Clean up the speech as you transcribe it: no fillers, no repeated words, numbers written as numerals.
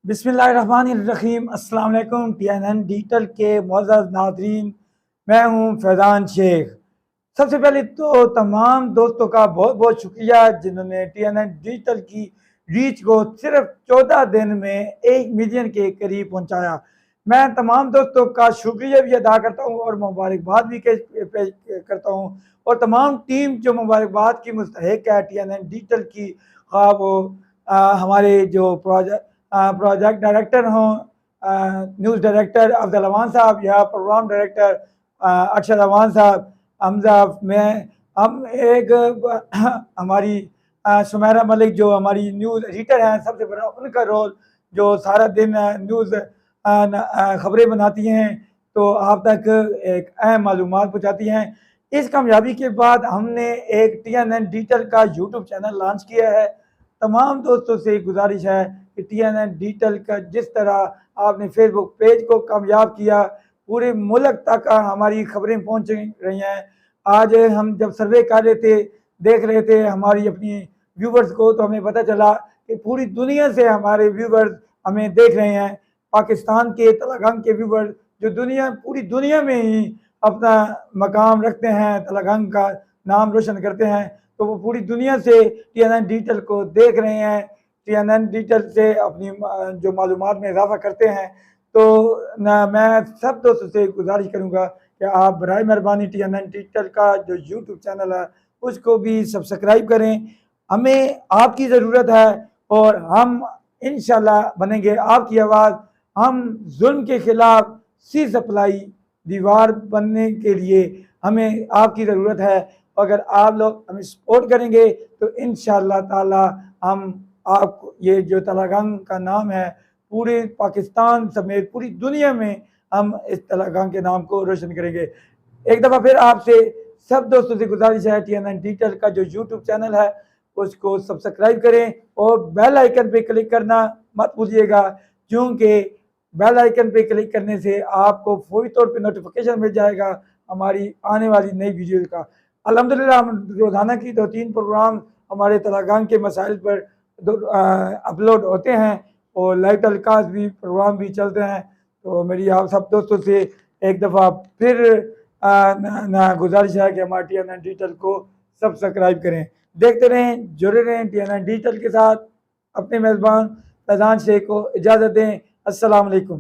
बिस्मिल्लाहिर्रहमानिर्रहीम। अस्सलाम वालेकुम TNN डिजिटल के मुअज़्ज़ज़ नाज़रीन, मैं हूं फैज़ान शेख। सबसे पहले तो तमाम दोस्तों का बहुत बहुत शुक्रिया जिन्होंने TNN डिजिटल की रीच को सिर्फ 14 दिन में 1 मिलियन के करीब पहुंचाया। मैं तमाम दोस्तों का शुक्रिया भी अदा करता हूं और मुबारकबाद भी पेश करता हूं, और तमाम टीम जो मुबारकबाद की मुस्तहिक है TNN डिजिटल की, ख़्वाह वो हमारे जो प्रोजेक्ट डायरेक्टर हों, न्यूज़ डायरेक्टर अफजल अमान साहब या प्रोग्राम डायरेक्टर अरशद अमान साहब, हमजा में हम एक हमारी सुमेरा मलिक जो हमारी न्यूज़ एडिटर हैं, सबसे बड़ा उनका रोल जो सारा दिन न्यूज़ खबरें बनाती हैं तो आप तक एक अहम मालूमात पहुँचाती हैं। इस कामयाबी के बाद हमने एक TNN डिजिटल का यूट्यूब चैनल लॉन्च किया है। तमाम दोस्तों से गुजारिश है कि TNN डिजिटल का जिस तरह आपने फेसबुक पेज को कामयाब किया, पूरे मुल्क तक हमारी खबरें पहुंच रही हैं। आज हम जब सर्वे कर रहे थे, देख रहे थे हमारी अपनी व्यूवर्स को, तो हमें पता चला कि पूरी दुनिया से हमारे व्यूवर्स हमें देख रहे हैं। पाकिस्तान के तलगंग के व्यूवर्स जो पूरी दुनिया में ही अपना मकाम रखते हैं, तलगंग का नाम रोशन करते हैं, तो वो पूरी दुनिया से TNN डिजिटल को देख रहे हैं, TNN डिजिटल से अपनी जो मालूमात में इजाफा करते हैं। तो मैं सब दोस्तों से गुजारिश करूँगा कि आप बराए मेहरबानी TNN डिजिटल का जो यूट्यूब चैनल है उसको भी सब्सक्राइब करें। हमें आपकी ज़रूरत है और हम इंशाल्लाह बनेंगे आपकी आवाज़। हम जुल्म के खिलाफ सी सप्लाई दीवार बनने के लिए हमें आपकी ज़रूरत है। अगर आप लोग हमें सपोर्ट करेंगे तो इंशाअल्लाह ताला हम आपको ये जो तलगंग का नाम है पूरे पाकिस्तान समेत पूरी दुनिया में हम इस तलगंग के नाम को रोशन करेंगे। एक दफ़ा फिर आपसे सब दोस्तों से गुजारिश है, TNN डिजिटल का जो यूट्यूब चैनल है उसको सब्सक्राइब करें और बेल आइकन पे क्लिक करना मत भूलिएगा, क्योंकि बेल आइकन पे क्लिक करने से आपको फौरी तौर पे नोटिफिकेशन मिल जाएगा हमारी आने वाली नई वीडियो का। अल्हम्दुलिल्लाह हम रोज़ाना की 2-3 प्रोग्राम हमारे तलगंग के मसाइल पर अपलोड होते हैं और लाइव टेलीकास्ट भी प्रोग्राम भी चलते हैं। तो मेरी आप सब दोस्तों से एक दफ़ा फिर गुजारिश है कि हमारे TNN डिजिटल को सब्सक्राइब करें। देखते रहें, जुड़े रहें TNN डिजिटल के साथ। अपने मेज़बान फैज़ान शेख को इजाज़त दें। अस्सलाम वालेकुम।